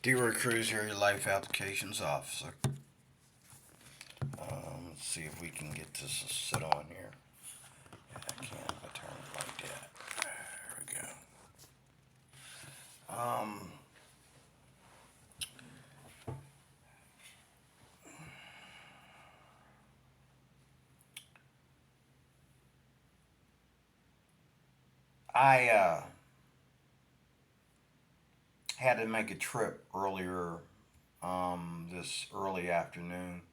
D-Roy Cruz here, your life applications officer. Let's see if we can get this to sit on here. I can't if I turn it like that. There we go. I had to make a trip earlier this early afternoon,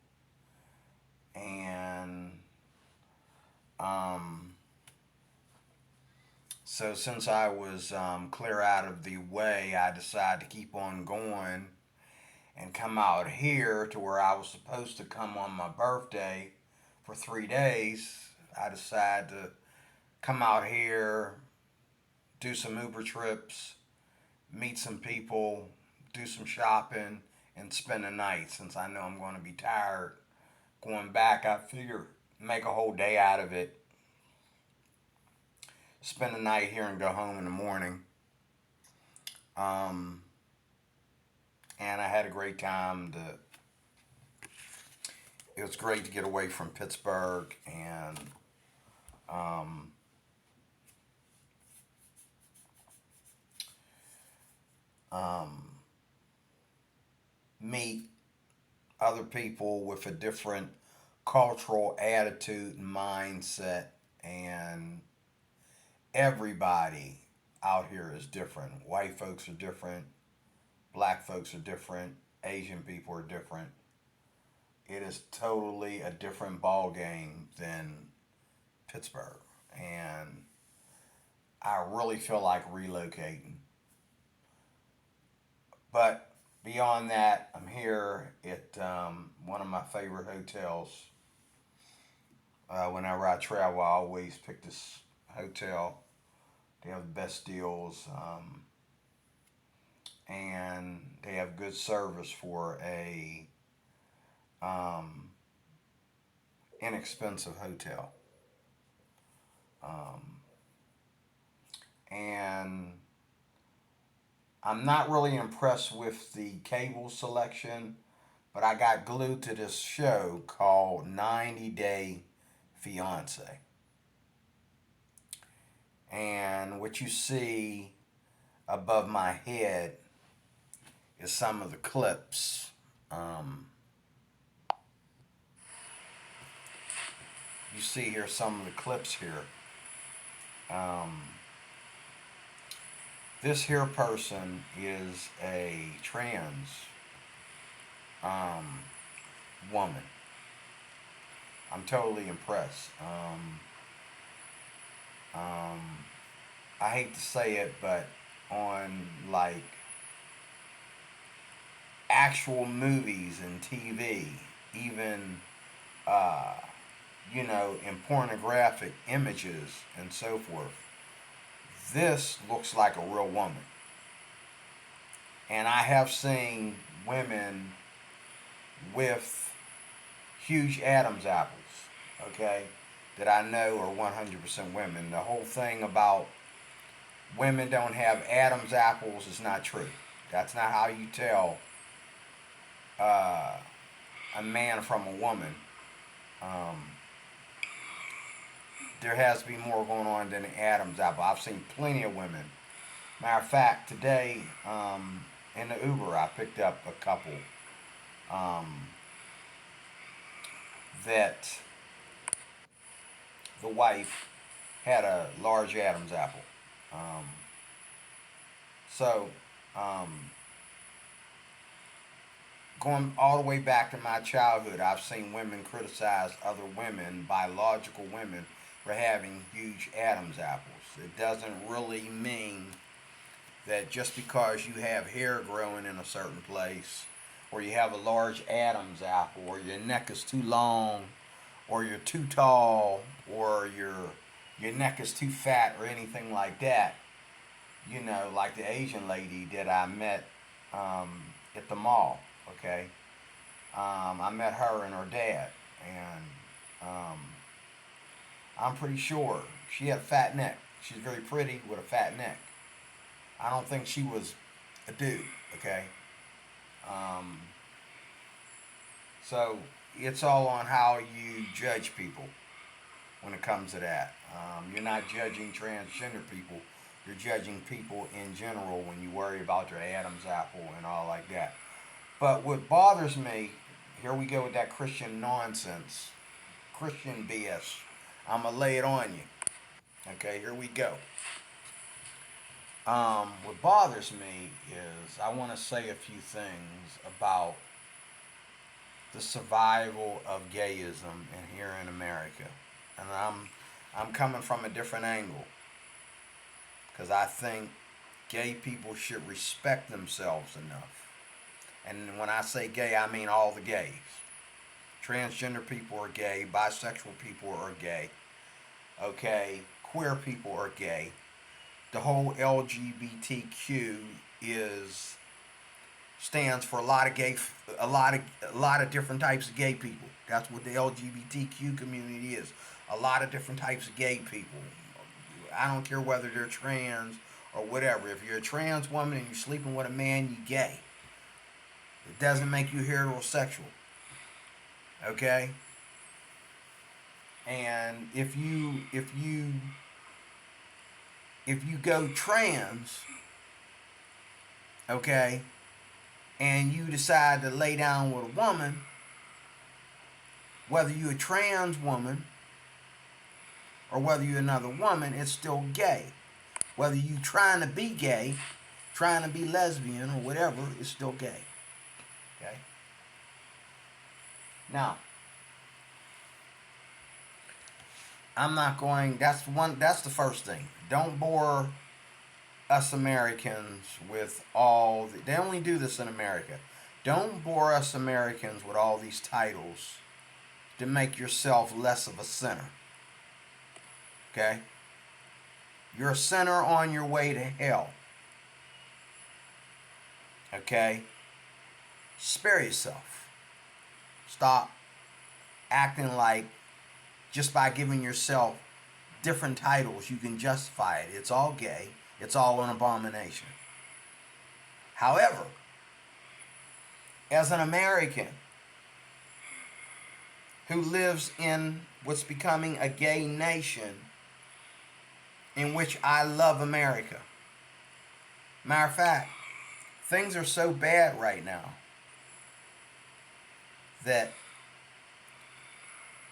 and um, so since I was clear out of the way, I decided to keep on going and come out here to where I was supposed to come on my birthday for 3 days. I decided to come out here, do some Uber trips, meet some people, do some shopping, and spend the night. Since I know I'm going to be tired going back, I figure make a whole day out of it, spend the night here, and go home in the morning. Um, and I had a great time. It was great to get away from Pittsburgh and um, um, meet other people with a different cultural attitude and mindset. And everybody out here is different. White folks are different, black folks are different, Asian people are different. It is totally a different ball game than Pittsburgh. And I really feel like relocating. But beyond that, I'm here at one of my favorite hotels. Whenever I travel, I always pick this hotel. They have the best deals, and they have good service for a um, inexpensive hotel. Um, and I'm not really impressed with the cable selection, but I got glued to this show called 90 Day Fiance. And what you see above my head is some of the clips. Um, you see here some of the clips here. Um, this here person is a trans um, woman. I'm totally impressed. Um, I hate to say it, but on like actual movies and TV, even uh, in pornographic images and so forth, this looks like a real woman. And I have seen women with huge Adam's apples, okay, that I know are 100% women. The whole thing about women don't have Adam's apples is not true. That's not how you tell uh, a man from a woman. Um, there has to be more going on than the Adam's apple. I've seen plenty of women. Matter of fact, today in the Uber, I picked up a couple um, that the wife had a large Adam's apple. Um, so, um, going all the way back to my childhood, I've seen women criticize other women, biological women, for having huge Adam's apples. It doesn't really mean that just because you have hair growing in a certain place, or you have a large Adam's apple, or your neck is too long, or you're too tall, or your neck is too fat, or anything like that. Like the Asian lady that I met at the mall. Okay, I met her and her dad, and um, I'm pretty sure she had a fat neck. She's very pretty with a fat neck. I don't think she was a dude. Okay, Um, so it's all on how you judge people when it comes to that. You're not judging transgender people. You're judging people in general when you worry about your Adam's apple and all like that. But what bothers me, here we go with that Christian nonsense, Christian BS. I'm going to lay it on you. Okay, here we go. What bothers me is I want to say a few things about the survival of gayism in here in America. And I'm coming from a different angle because I think gay people should respect themselves enough. And when I say gay, I mean all the gays. Transgender people are gay, bisexual people are gay, okay, queer people are gay. The whole LGBTQ is stands for a lot of different types of gay people. That's what the LGBTQ community is. A lot of different types of gay people. I don't care whether they're trans or whatever. If you're a trans woman and you're sleeping with a man, you're gay. It doesn't make you heterosexual. Okay? And if you go trans, okay, and you decide to lay down with a woman, whether you're a trans woman or whether you're another woman, it's still gay. Whether you trying to be gay, trying to be lesbian or whatever, it's still gay. Okay? Now, I'm not going that's the first thing. Don't bore us Americans with they only do this in America. Don't bore us Americans with all these titles to make yourself less of a sinner. Okay? You're a sinner on your way to hell. Okay? Spare yourself. Stop acting like just by giving yourself different titles you can justify it. It's all gay. It's all an abomination. However, as an American who lives in what's becoming a gay nation in which I love America. Matter of fact, things are so bad right now that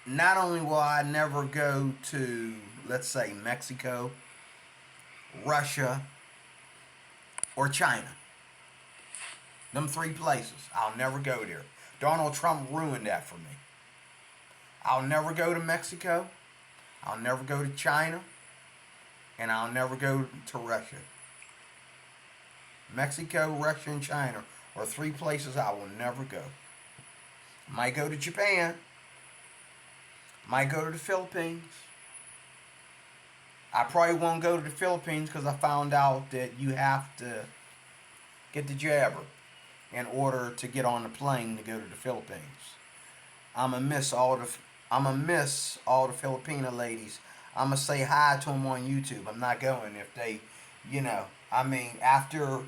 not only will I never go to, let's say, Mexico, Russia, or China. Them three places. I'll never go there. Donald Trump ruined that for me. I'll never go to Mexico. I'll never go to China. And I'll never go to Russia. Mexico, Russia, and China are three places I will never go. Might go to Japan. Might go to the Philippines. I probably won't go to the Philippines because I found out that you have to get the jabber in order to get on the plane to go to the Philippines. I'ma miss all the Filipino ladies. I'ma say hi to them on YouTube. I'm not going if they, after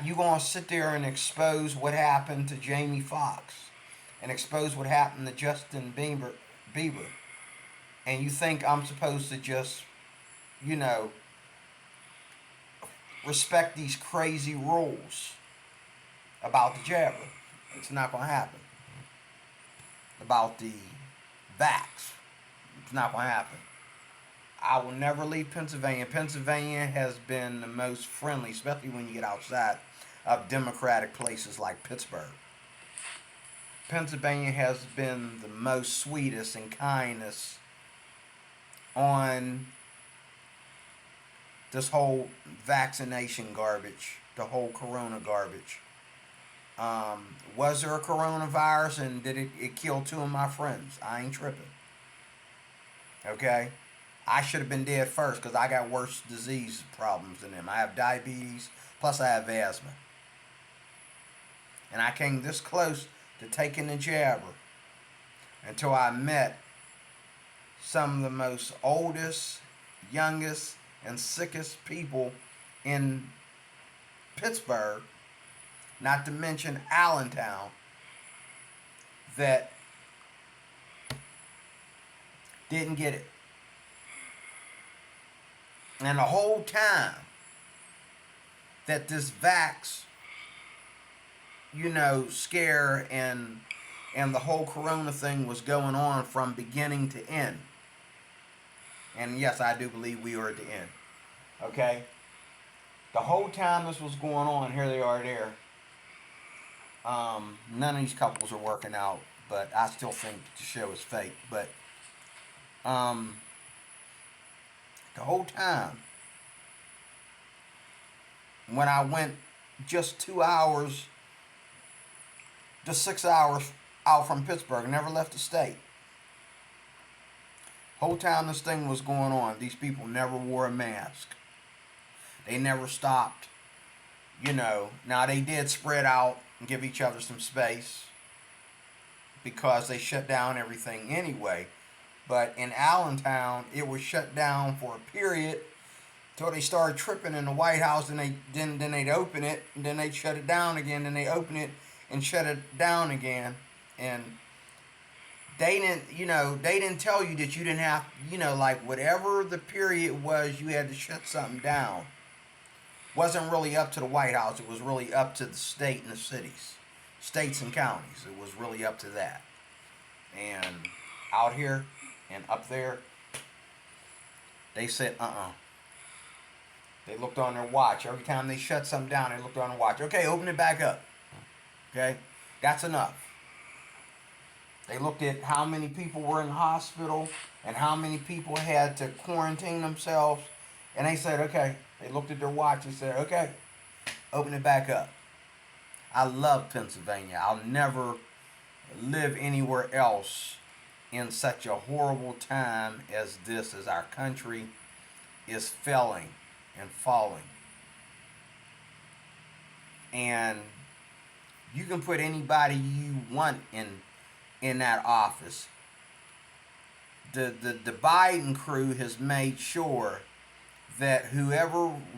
you gonna sit there and expose what happened to Jamie Foxx and expose what happened to Justin Bieber, and you think I'm supposed to just, respect these crazy rules about the jabber? It's not gonna happen. About the vax, it's not gonna happen. I will never leave Pennsylvania. Pennsylvania has been the most friendly, especially when you get outside of democratic places like Pittsburgh. Pennsylvania has been the most sweetest and kindest on this whole vaccination garbage, the whole corona garbage. Was there a coronavirus and did it kill two of my friends? I ain't tripping. Okay? I should have been dead first because I got worse disease problems than them. I have diabetes, plus I have asthma. And I came this close to taking the jabber until I met some of the most oldest, youngest, and sickest people in Pittsburgh not to mention Allentown, that didn't get it. And the whole time that this vax, scare and the whole corona thing was going on from beginning to end. And yes, I do believe we are at the end. Okay? The whole time this was going on, here they are there. None of these couples are working out, but I still think the show is fake. But the whole time, when I went just 2 hours to 6 hours out from Pittsburgh, never left the state. Whole time this thing was going on, these people never wore a mask. They never stopped. Now they did spread out and give each other some space because they shut down everything anyway. But in Allentown, it was shut down for a period till they started tripping in the White House, and then they'd open it, and then they'd shut it down again, then they open it and shut it down again. And they didn't tell you that you didn't have, like whatever the period was, you had to shut something down. Wasn't really up to the White House. It was really up to the state and the states and counties. It was really up to that. And out here and up there, they said, They looked on their watch. Every time they shut something down, they looked on their watch. Okay, open it back up. Okay, that's enough. They looked at how many people were in the hospital and how many people had to quarantine themselves. And they said, okay. They looked at their watch and said, okay, open it back up. I love Pennsylvania. I'll never live anywhere else in such a horrible time as this, as our country is failing and falling. And you can put anybody you want in that office. The Biden crew has made sure that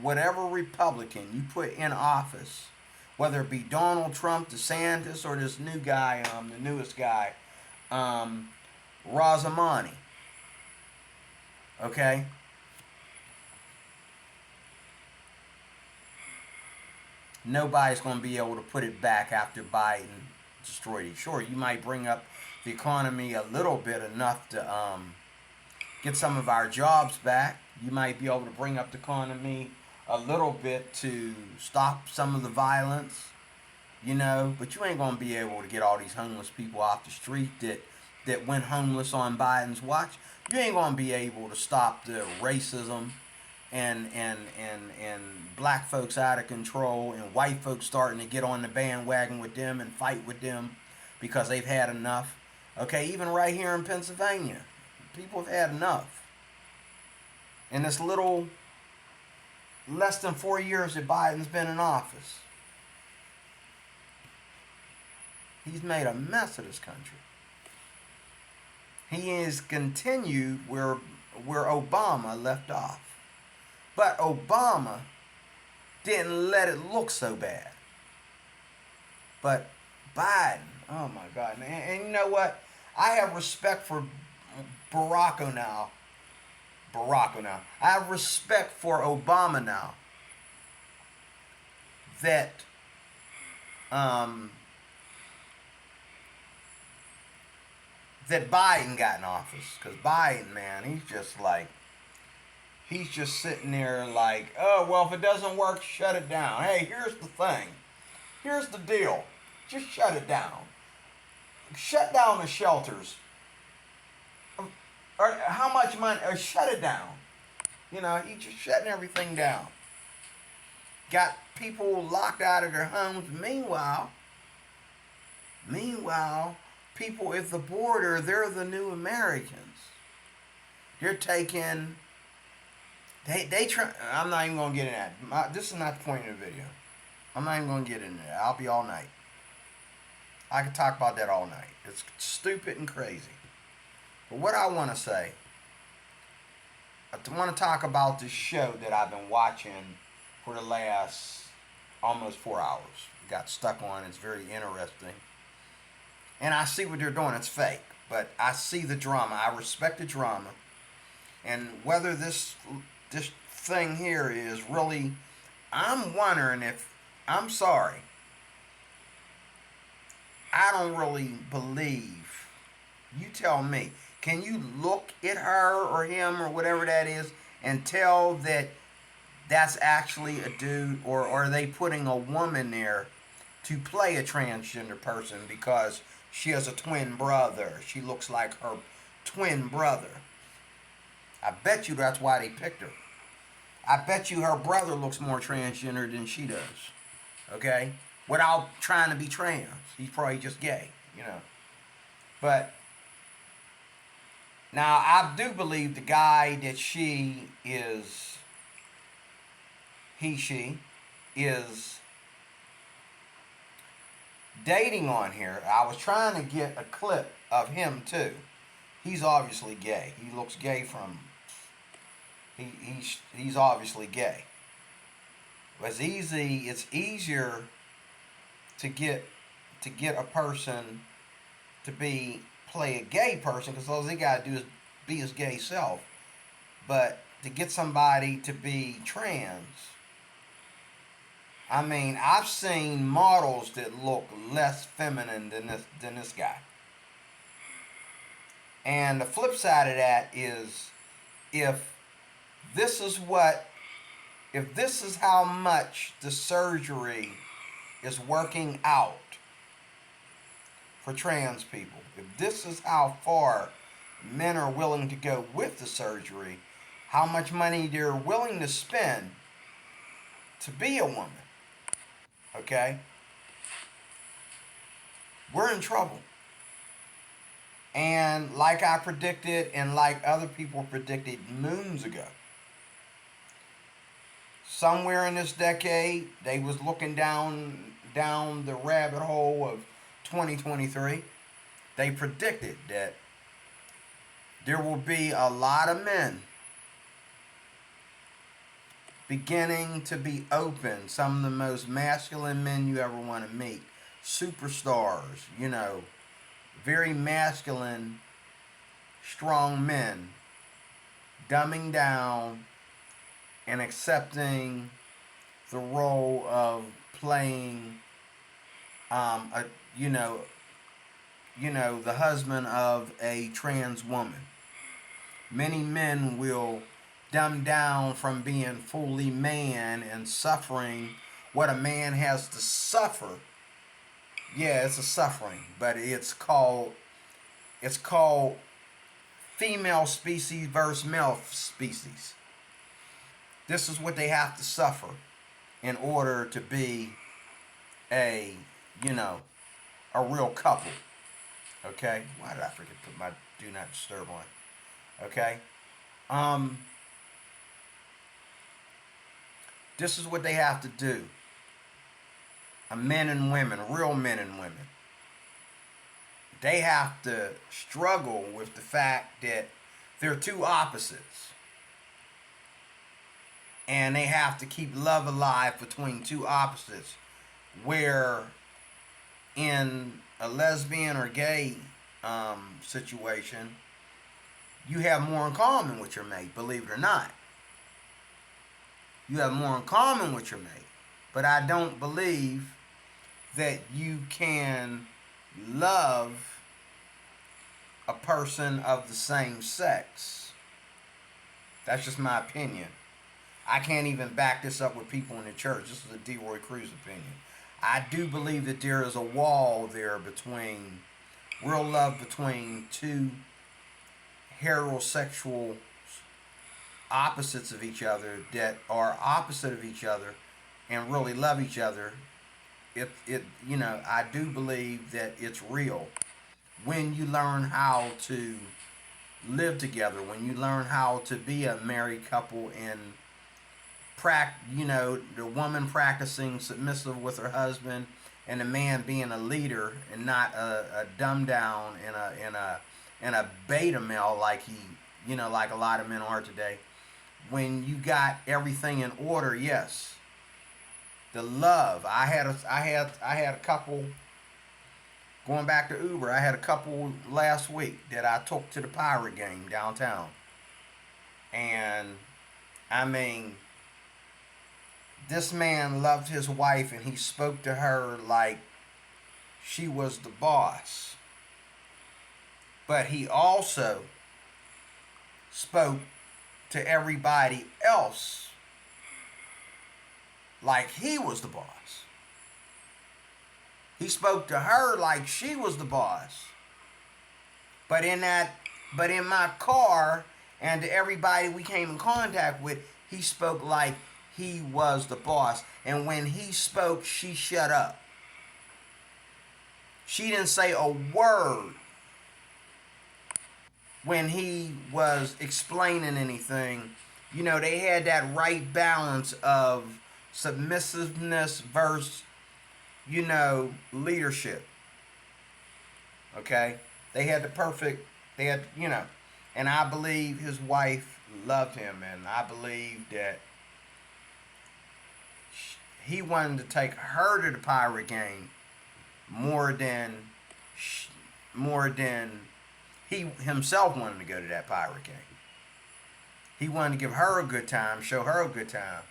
whatever Republican you put in office, whether it be Donald Trump, DeSantis, or this new guy, the newest guy, Rasamani, okay? Nobody's going to be able to put it back after Biden destroyed it. Sure, you might bring up the economy a little bit, enough to get some of our jobs back. You might be able to bring up the economy a little bit to stop some of the violence, but you ain't going to be able to get all these homeless people off the street that went homeless on Biden's watch. You ain't going to be able to stop the racism and black folks out of control and white folks starting to get on the bandwagon with them and fight with them because they've had enough. Okay, even right here in Pennsylvania, people have had enough. In this little less than 4 years that Biden's been in office, he's made a mess of this country. He has continued where Obama left off. But Obama didn't let it look so bad. But Biden, oh my God. And you know what? I have respect for Barack now. I have respect for Obama now. That Biden got in office. Because Biden, man, he's just sitting there like, oh, well, if it doesn't work, shut it down. Hey, here's the thing. Here's the deal. Just shut it down. Shut down the shelters. Or how much money? Or shut it down. He's just shutting everything down. Got people locked out of their homes. Meanwhile, people at the border, they're the new Americans. They're taking... They try. I'm not even going to get into that. This is not the point of the video. I'm not even going to get into that. I'll be all night. I could talk about that all night. It's stupid and crazy. But what I want to say, I want to talk about this show that I've been watching for the last almost 4 hours. got stuck on. It's very interesting. And I see what they're doing. It's fake. But I see the drama. I respect the drama. And whether this thing here is really, I'm wondering if, I'm sorry, I don't really believe. You tell me. Can you look at her or him or whatever that is and tell that that's actually a dude, or are they putting a woman there to play a transgender person because she has a twin brother? She looks like her twin brother. I bet you that's why they picked her. I bet you her brother looks more transgender than she does. Okay? Without trying to be trans. He's probably just gay, you know. But now I do believe the guy that she is dating on here. I was trying to get a clip of him too. He's obviously gay. He looks gay from he's obviously gay. It's easy. It's easier to get a person to be play a gay person because all they gotta do is be his gay self. But to get somebody to be trans, I mean, I've seen models that look less feminine than this guy. And the flip side of that is if this is what if this is how much the surgery is working out for trans people, if this is how far men are willing to go with the surgery, how much money they're willing to spend to be a woman, okay, we're in trouble. And like I predicted and like other people predicted moons ago, somewhere in this decade, they was looking down the rabbit hole of 2023. They predicted that there will be a lot of men beginning to be open. Some of the most masculine men you ever want to meet. Superstars, you know, very masculine, strong men, dumbing down and accepting the role of playing, a, you know, the husband of a trans woman. Many men will dumb down from being fully man and suffering what a man has to suffer. Yeah, it's a suffering, but it's called female species versus male species. This is what they have to suffer in order to be a, you know, a real couple. Okay? Why did I forget to put my do not disturb on? Okay? Um, this is what they have to do. Men and women, real men and women. They have to struggle with the fact that they're two opposites. And they have to keep love alive between two opposites. Where in a lesbian or gay situation, you have more in common with your mate, believe it or not. You have more in common with your mate. But I don't believe that you can love a person of the same sex. That's just my opinion. I can't even back this up with people in the church. This is a D. Roy Cruz opinion. I do believe that there is a wall there between real love between two heterosexual opposites of each other that are opposite of each other and really love each other. I do believe that it's real when you learn how to live together, when you learn how to be a married couple and the woman practicing submissive with her husband and the man being a leader and not a dumb down and a beta male like like a lot of men are today. When you got everything in order, yes, the love. I had a couple going back to Uber. I had a couple last week that I took to the Pirate game downtown, and I mean, this man loved his wife, and he spoke to her like she was the boss. But he also spoke to everybody else like he was the boss. He spoke to her like she was the boss. But in my car and to everybody we came in contact with, he spoke like he was the boss. And when he spoke, she shut up. She didn't say a word when he was explaining anything. You know, they had that right balance of submissiveness versus, leadership. Okay? They had and I believe his wife loved him, and I believe that he wanted to take her to the Pirate game more than he himself wanted to go to that Pirate game. He wanted to give her a good time, show her a good time.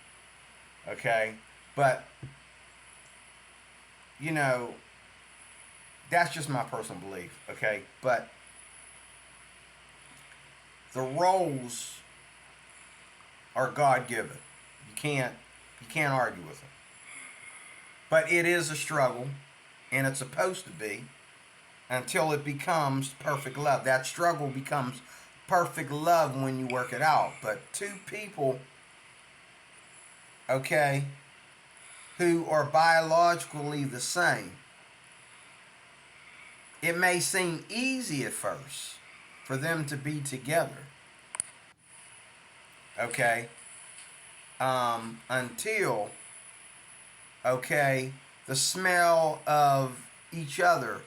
Okay? But, that's just my personal belief. Okay? But the roles are God-given. You can't argue with them. But it is a struggle, and it's supposed to be, until it becomes perfect love. That struggle becomes perfect love when you work it out. But two people, okay, who are biologically the same, it may seem easy at first for them to be together, okay, until, okay, the smell of each other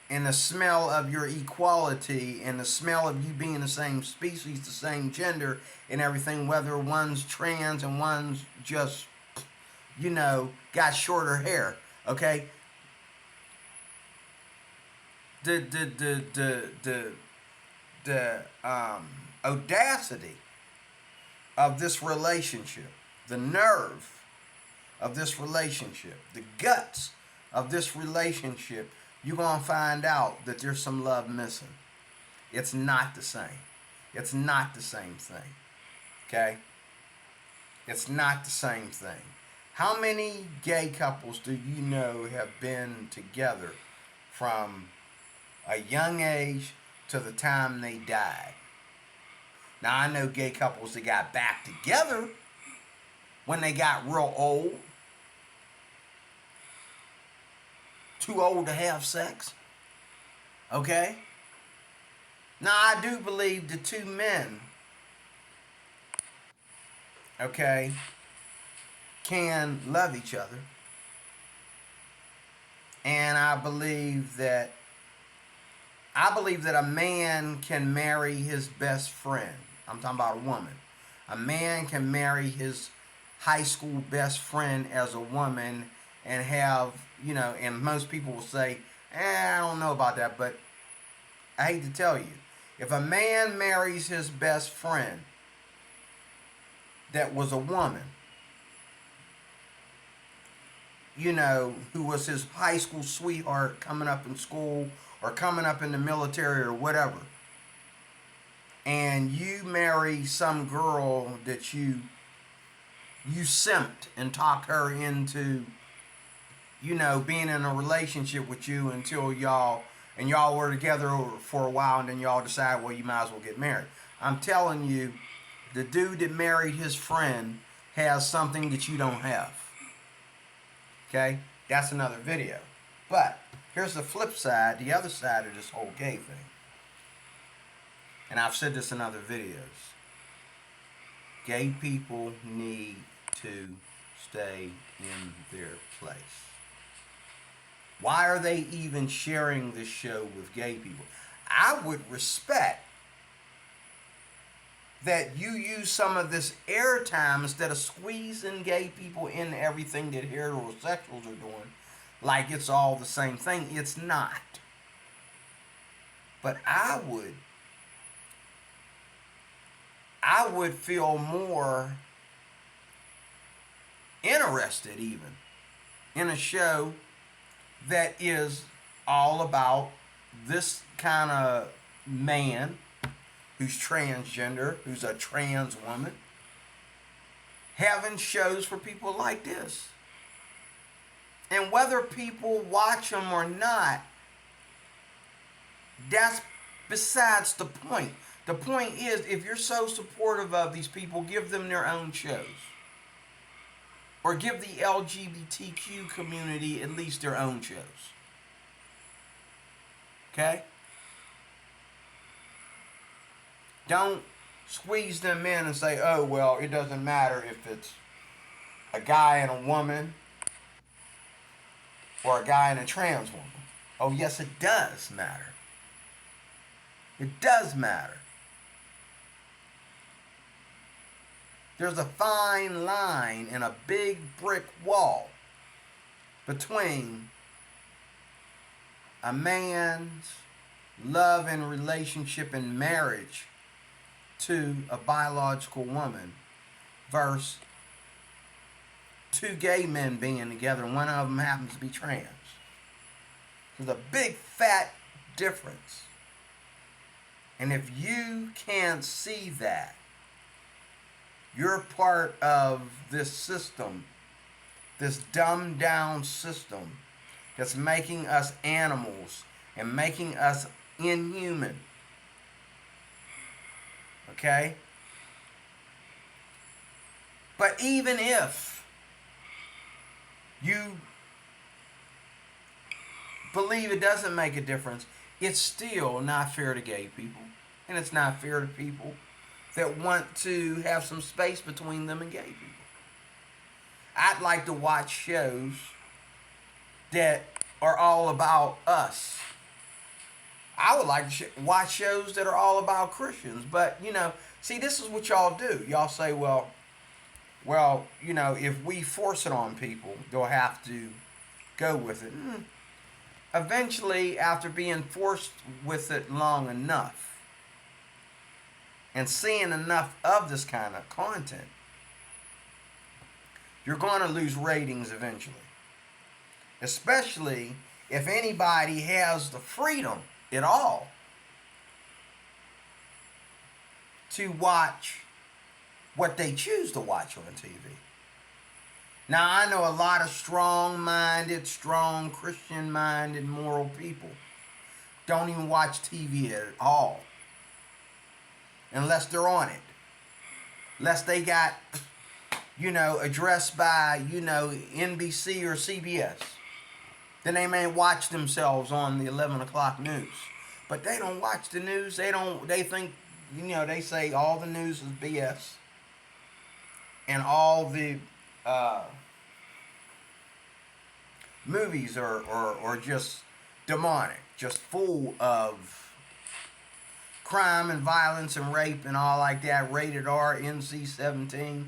and the smell of your equality and the smell of you being the same species, the same gender and everything, whether one's trans and one's just, got shorter hair, okay? The audacity of this relationship, the nerve of this relationship, the guts of this relationship, you're going to find out that there's some love missing. It's not the same. It's not the same thing. Okay? It's not the same thing. How many gay couples do you know have been together from a young age to the time they died? Now, I know gay couples that got back together when they got real old. Too old to have sex. Okay? Now, I do believe the two men, okay, can love each other. And I believe that a man can marry his best friend. I'm talking about a woman. A man can marry his high school best friend as a woman and have, and most people will say, I don't know about that, but I hate to tell you, if a man marries his best friend that was a woman, who was his high school sweetheart coming up in school or coming up in the military or whatever, and you marry some girl that you simped and talked her into, being in a relationship with you until y'all were together for a while, and then y'all decide, well, you might as well get married. I'm telling you, the dude that married his friend has something that you don't have. Okay? That's another video. But here's the flip side, the other side of this whole gay thing. And I've said this in other videos. Gay people need to stay in their place. Why are they even sharing this show with gay people? I would respect that you use some of this airtime instead of squeezing gay people into everything that heterosexuals are doing, like it's all the same thing. It's not. But I would feel more interested even in a show that is all about this kind of man who's transgender, who's a trans woman, having shows for people like this. And whether people watch them or not, that's besides the point. The point is, if you're so supportive of these people, give them their own shows. Or give the LGBTQ community at least their own shows. Okay? Don't squeeze them in and say, oh, well, it doesn't matter if it's a guy and a woman or a guy and a trans woman. Oh, yes, it does matter. It does matter. There's a fine line and a big brick wall between a man's love and relationship and marriage to a biological woman versus two gay men being together and one of them happens to be trans. There's a big fat difference. And if you can't see that, you're part of this system, this dumbed down system that's making us animals and making us inhuman. Okay? But even if you believe it doesn't make a difference, it's still not fair to gay people. And it's not fair to people that want to have some space between them and gay people. I'd like to watch shows that are all about us. I would like to watch shows that are all about Christians. But, see, this is what y'all do. Y'all say, well, if we force it on people, they'll have to go with it. Eventually, after being forced with it long enough, and seeing enough of this kind of content, you're going to lose ratings eventually. Especially if anybody has the freedom at all to watch what they choose to watch on TV. Now, I know a lot of strong-minded, strong Christian-minded, moral people don't even watch TV at all. Unless they're on it. Unless they got, addressed by, NBC or CBS. Then they may watch themselves on the 11 o'clock news. But they don't watch the news. They think, they say all the news is BS. And all the movies are just demonic. Just full of crime and violence and rape and all like that, rated R, NC-17,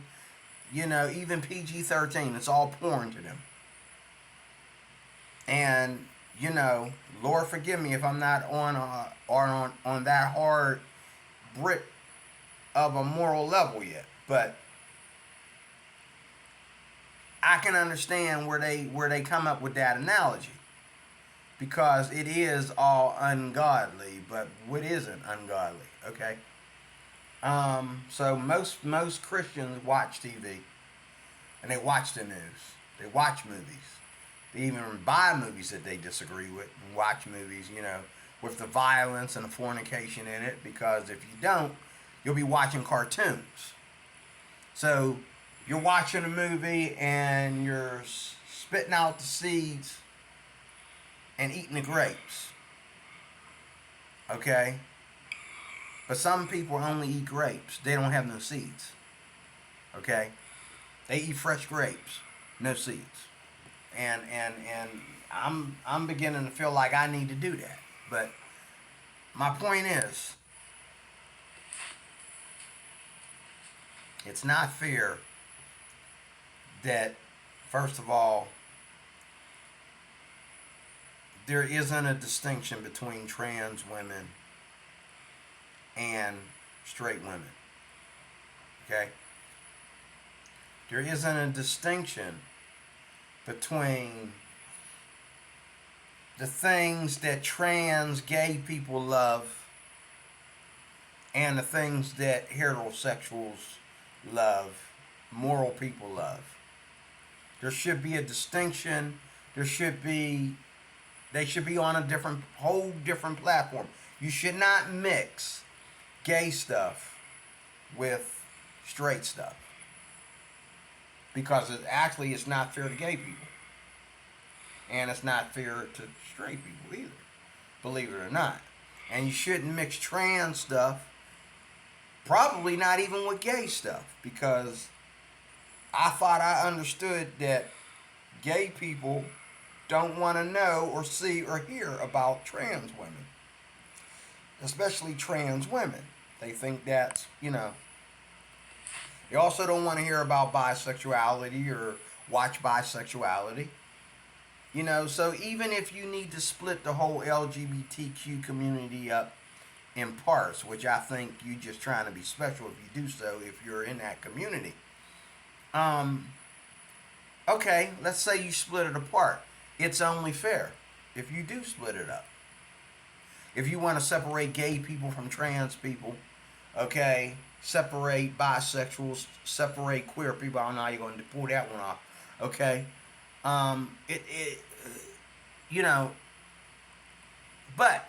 even PG-13, it's all porn to them. And, Lord forgive me if I'm not on that hard brick of a moral level yet, but I can understand where they come up with that analogy. Because it is all ungodly, but what isn't ungodly, okay? So most Christians watch TV, and they watch the news. They watch movies. They even buy movies that they disagree with, and watch movies, with the violence and the fornication in it, because if you don't, you'll be watching cartoons. So you're watching a movie, and you're spitting out the seeds and eating the grapes. Okay? But some people only eat grapes. They don't have no seeds. Okay? They eat fresh grapes, no seeds. And I'm beginning to feel like I need to do that. But my point is, It's not fair that, first of all, there isn't a distinction between trans women and straight women. Okay? There isn't a distinction between the things that trans gay people love and the things that heterosexuals love, moral people love. There should be a distinction. They should be on a whole different platform. You should not mix gay stuff with straight stuff, because it's not fair to gay people, and it's not fair to straight people either, believe it or not. And you shouldn't mix trans stuff, probably not even with gay stuff, because I thought I understood that gay people don't want to know or see or hear about trans women, especially trans women. They think that's, they also don't want to hear about bisexuality or watch bisexuality. So even if you need to split the whole LGBTQ community up in parts, which I think you're just trying to be special if you do so, if you're in that community. Okay, let's say you split it apart. It's only fair if you do split it up. If you want to separate gay people from trans people, okay, separate bisexuals, separate queer people. I don't know how you're going to pull that one off. Okay, but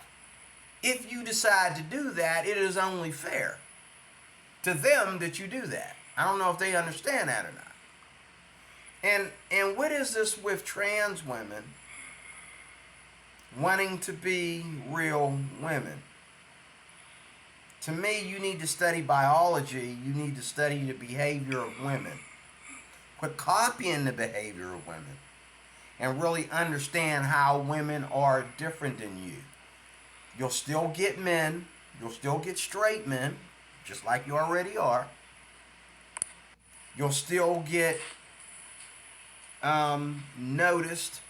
if you decide to do that, it is only fair to them that you do that. I don't know if they understand that or not. And what is this with trans women wanting to be real women? To me, you need to study biology. You need to study the behavior of women. Quit copying the behavior of women and really understand how women are different than you. You'll still get men. You'll still get straight men, just like you already are. You'll still get noticed.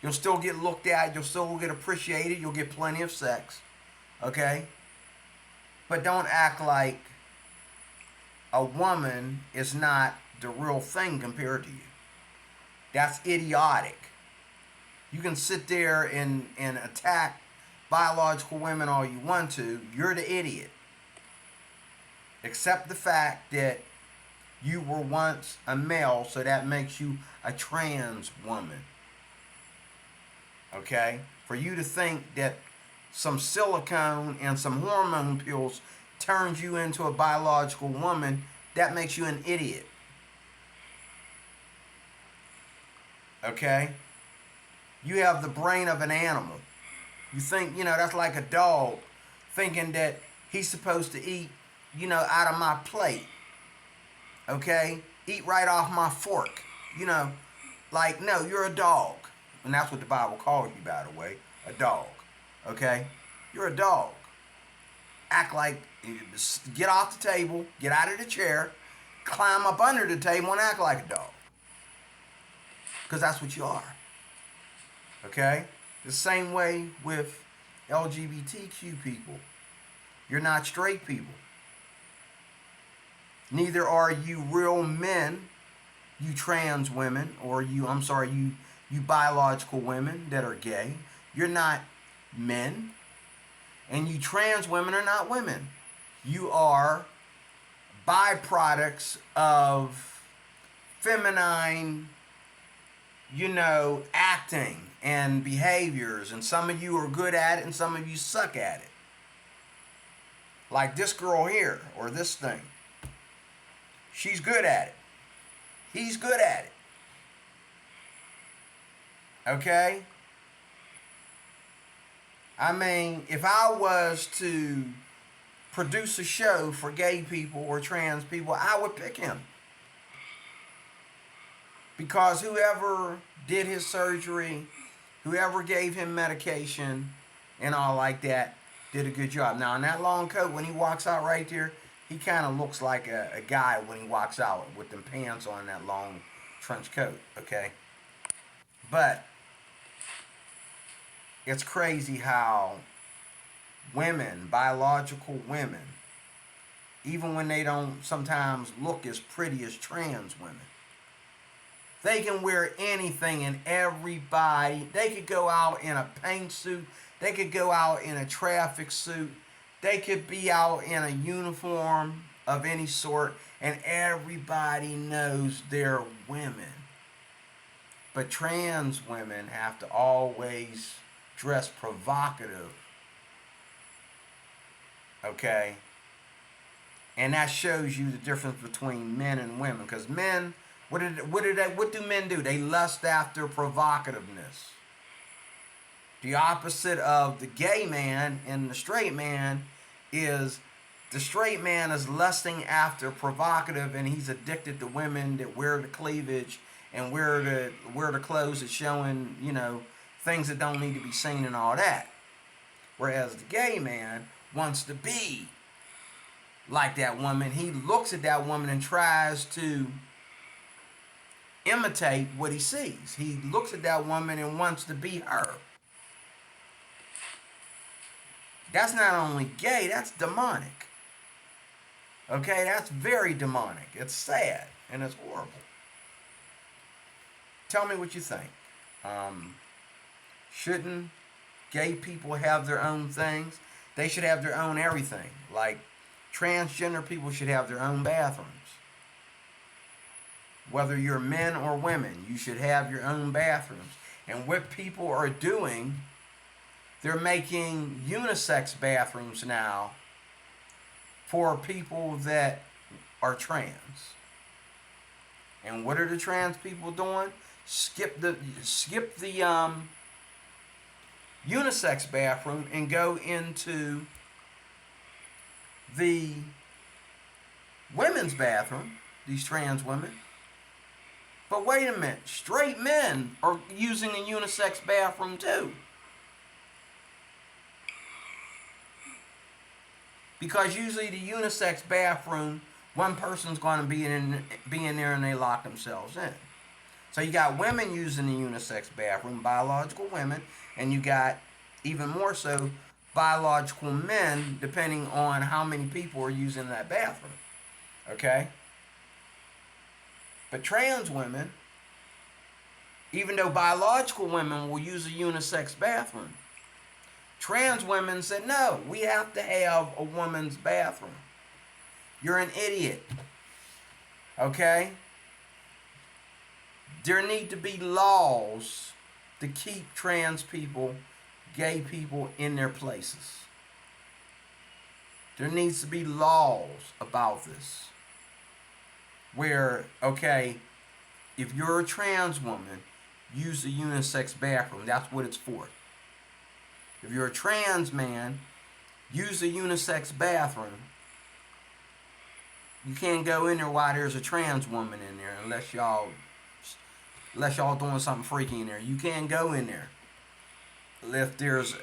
You'll still get looked at. You'll still get appreciated. You'll get plenty of sex. Okay? But don't act like a woman is not the real thing compared to you. That's idiotic. You can sit there and attack biological women all you want to. You're the idiot. Accept the fact that you were once a male, so that makes you a trans woman. Okay? For you to think that some silicone and some hormone pills turns you into a biological woman, that makes you an idiot. Okay? You have the brain of an animal. You think, that's like a dog thinking that he's supposed to eat, out of my plate. Okay? Eat right off my fork. Like, no, you're a dog. And that's what the Bible calls you, by the way. A dog. Okay? You're a dog. Act like, get off the table, get out of the chair, climb up under the table and act like a dog. Because that's what you are. Okay? The same way with LGBTQ people. You're not straight people. Neither are you real men, you trans women, or you biological women that are gay. You're not men. And you trans women are not women. You are byproducts of feminine, acting and behaviors. And some of you are good at it and some of you suck at it. Like this girl here, or this thing. She's good at it. He's good at it. Okay? I mean, if I was to produce a show for gay people or trans people, I would pick him. Because whoever did his surgery, whoever gave him medication and all like that, did a good job. Now, in that long coat, when he walks out right there, he kind of looks like a guy when he walks out with them pants on, that long trench coat, okay? But it's crazy how women, biological women, even when they don't sometimes look as pretty as trans women, they can wear anything and everybody. They could go out in a paint suit. They could go out in a traffic suit. They could be out in a uniform of any sort, and everybody knows they're women. But trans women have to always dress provocative, okay? And that shows you the difference between men and women. Because men, what do men do? They lust after provocativeness. The opposite of the gay man and the straight man is the straight man is lusting after provocative, and he's addicted to women that wear the cleavage and wear the clothes that's showing, things that don't need to be seen and all that. Whereas the gay man wants to be like that woman. He looks at that woman and tries to imitate what he sees. He looks at that woman and wants to be her. That's not only gay, that's demonic. Okay, that's very demonic. It's sad and it's horrible. Tell me what you think. Shouldn't gay people have their own things? They should have their own everything. Like transgender people should have their own bathrooms. Whether you're men or women, you should have your own bathrooms. And what people are doing, they're making unisex bathrooms now for people that are trans. And what are the trans people doing? Skip the unisex bathroom and go into the women's bathroom, these trans women. But wait a minute, straight men are using a unisex bathroom too. Because usually the unisex bathroom, one person's going to be in there and they lock themselves in. So you got women using the unisex bathroom, biological women, and you got even more so biological men, depending on how many people are using that bathroom. Okay? But trans women, even though biological women will use a unisex bathroom, trans women said, no, we have to have a woman's bathroom. You're an idiot. Okay? There need to be laws to keep trans people, gay people in their places. There needs to be laws about this. Where, okay, if you're a trans woman, use the unisex bathroom. That's what it's for. If you're a trans man, use the unisex bathroom. You can't go in there while there's a trans woman in there unless y'all doing something freaky in there. You can't go in there if there's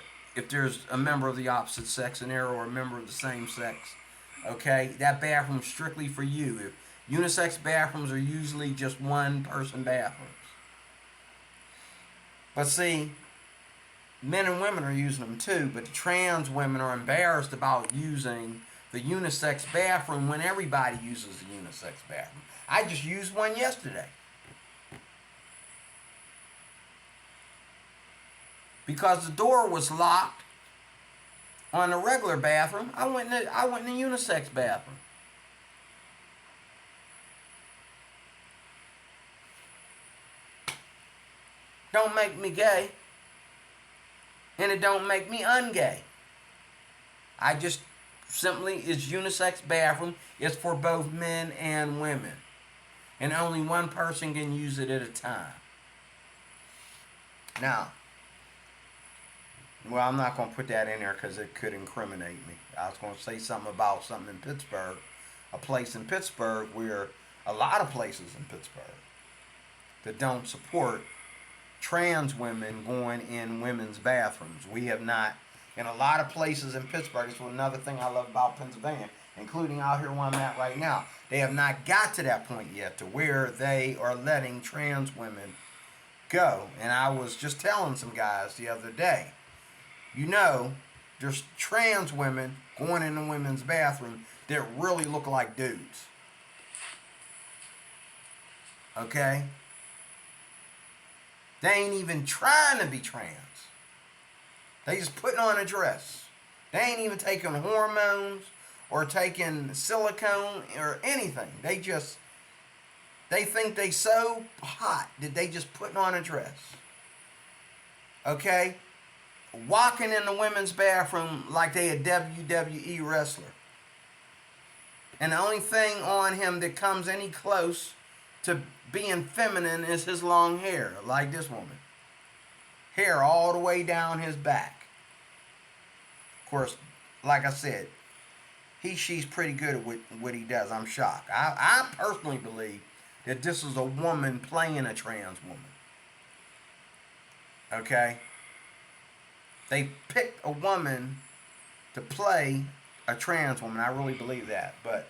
a member of the opposite sex in there or a member of the same sex. Okay, that bathroom's strictly for you. Unisex bathrooms are usually just one person bathrooms. But see, men and women are using them too, but the trans women are embarrassed about using the unisex bathroom when everybody uses the unisex bathroom. I just used one yesterday. Because the door was locked on the regular bathroom, I went in the unisex bathroom. Don't make me gay, and it don't make me ungay. I just simply, it's unisex bathroom. It's for both men and women, and only one person can use it at a time. Now, well, I'm not going to put that in there because it could incriminate me. I was going to say something about something in Pittsburgh, a place in Pittsburgh where a lot of places in Pittsburgh that don't support trans women going in women's bathrooms. We have not, in a lot of places in Pittsburgh, this is another thing I love about Pennsylvania. including out here where I'm at right now. They have not got to that point yet to where they are letting trans women go. And I was just telling some guys the other day, you know, there's trans women going in the women's bathroom that really look like dudes. Okay? They ain't even trying to be trans. They just putting on a dress. They ain't even taking hormones or taking silicone or anything. They think they so hot that they just putting on a dress. Okay? Walking in the women's bathroom like they a WWE wrestler. And the only thing on him that comes any close to being feminine is his long hair, like this woman. Hair all the way down his back. Of course, like I said, she's pretty good at what he does. I'm shocked. I personally believe that this is a woman playing a trans woman. Okay? They picked a woman to play a trans woman. I really believe that. But,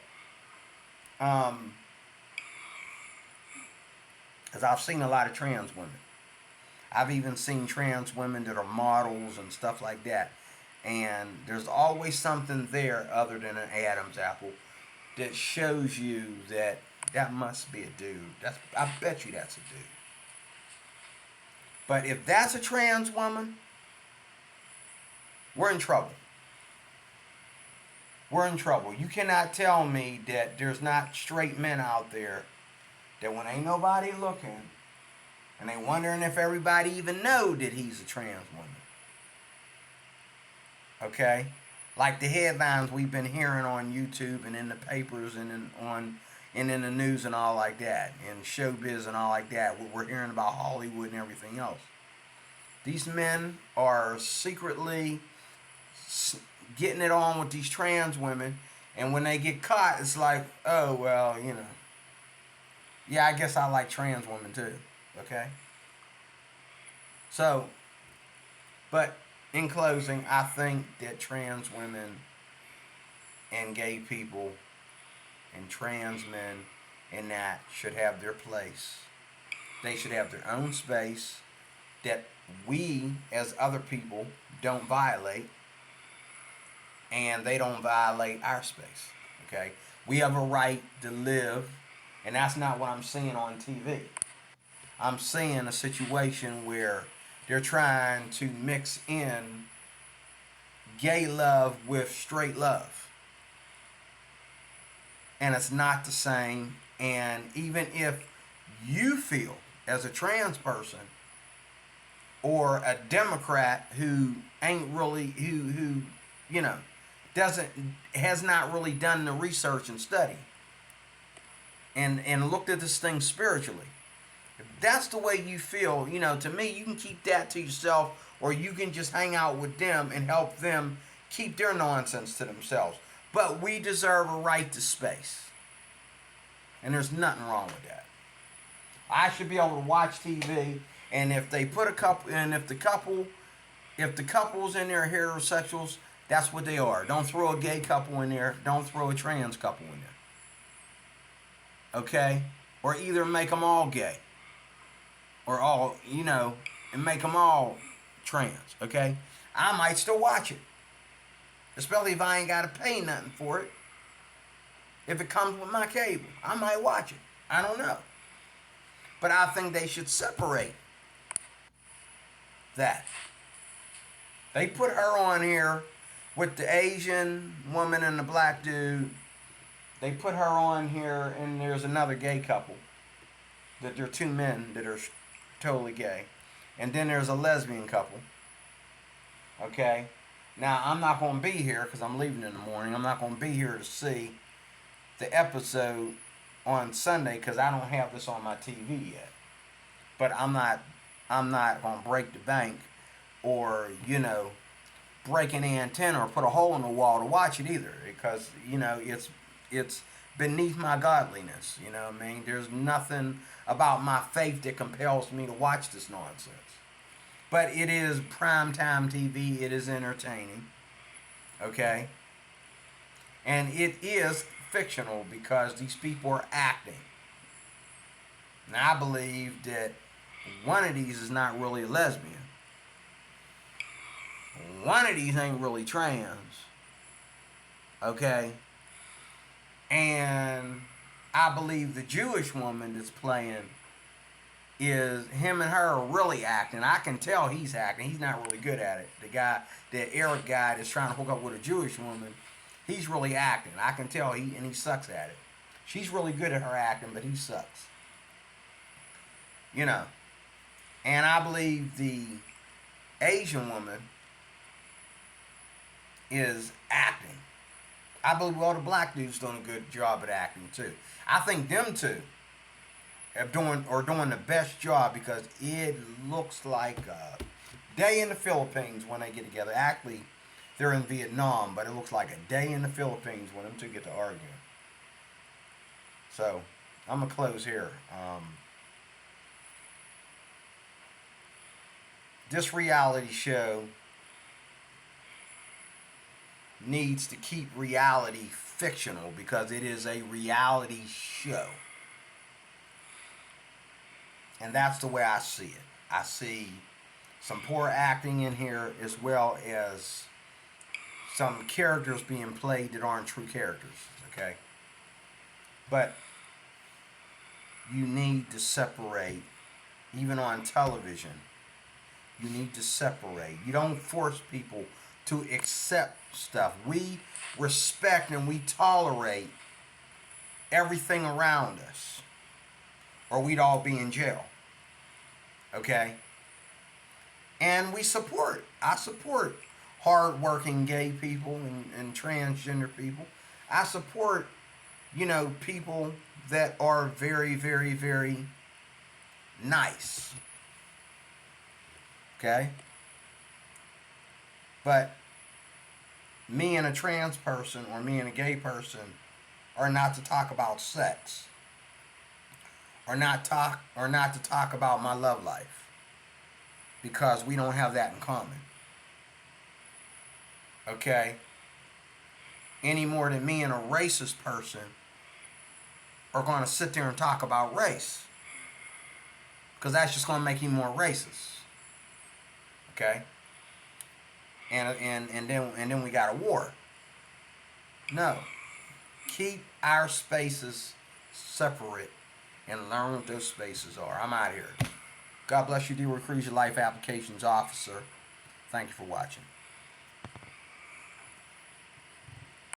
because I've seen a lot of trans women. I've even seen trans women that are models and stuff like that. And there's always something there other than an Adam's apple that shows you that must be a dude. I bet you that's a dude. But if that's a trans woman, we're in trouble. We're in trouble. You cannot tell me that there's not straight men out there that when ain't nobody looking and they wondering if everybody even know that he's a trans woman. Okay? Like the headlines we've been hearing on YouTube and in the papers and in the news and all like that, and showbiz and all like that. We're hearing about Hollywood and everything else. These men are secretly getting it on with these trans women, and when they get caught, it's like, oh, well, you know, yeah, I guess I like trans women too, okay? So, but in closing, I think that trans women and gay people and trans men and that should have their place. They should have their own space that we as other people don't violate, and they don't violate our space. Okay? We have a right to live, and that's not what I'm seeing on TV. I'm seeing a situation where they're trying to mix in gay love with straight love. And it's not the same. And even if you feel as a trans person or a Democrat who ain't really, who you know, has not really done the research and study and looked at this thing spiritually, if that's the way you feel, you know, to me, you can keep that to yourself, or you can just hang out with them and help them keep their nonsense to themselves. But we deserve a right to space. And there's nothing wrong with that. I should be able to watch TV, and if they put a couple, and if the couples in there are heterosexuals, that's what they are. Don't throw a gay couple in there. Don't throw a trans couple in there. Okay? Or either make them all gay. Or all, you know, and make them all trans. Okay? I might still watch it. Especially if I ain't got to pay nothing for it. If it comes with my cable, I might watch it. I don't know. But I think they should separate that. They put her on here with the Asian woman and the black dude. They put her on here, and there's another gay couple. That there are two men that are totally gay. And then there's a lesbian couple. Okay? Now, I'm not going to be here because I'm leaving in the morning. I'm not going to be here to see the episode on Sunday because I don't have this on my TV yet. But I'm not going to break the bank or, you know, break an antenna or put a hole in the wall to watch it either, because, you know, it's beneath my godliness. You know what I mean? There's nothing about my faith that compels me to watch this nonsense. But it is primetime TV. It is entertaining. Okay? And it is fictional because these people are acting. And I believe that one of these is not really a lesbian. One of these ain't really trans. Okay? And I believe the Jewish woman that's playing is him and her are really acting. I can tell he's acting. He's not really good at it. The guy, the Eric guy that's trying to hook up with a Jewish woman, he's really acting. I can tell he sucks at it. She's really good at her acting, but he sucks. You know. And I believe the Asian woman is acting. I believe all the black dudes doing a good job at acting too. I think them two are doing the best job because it looks like a day in the Philippines when they get together. Actually, they're in Vietnam, but it looks like a day in the Philippines when them two get to arguing. So, I'm going to close here. This reality show needs to keep reality fictional because it is a reality show. And that's the way I see it. I see some poor acting in here as well as some characters being played that aren't true characters. Okay? But you need to separate, even on television, you need to separate. You don't force people to accept stuff. We respect and we tolerate everything around us, or we'd all be in jail. Okay? And I support hardworking gay people and transgender people. I support, people that are very, very, very nice. Okay? But me and a trans person or me and a gay person are not to talk about sex. Or not to talk about my love life. Because we don't have that in common. Okay? Any more than me and a racist person are going to sit there and talk about race. Because that's just going to make you more racist. Okay? And then we got a war. No. Keep our spaces separate and learn what those spaces are. I'm out of here. God bless you, dear Recruit Your Life Applications Officer. Thank you for watching.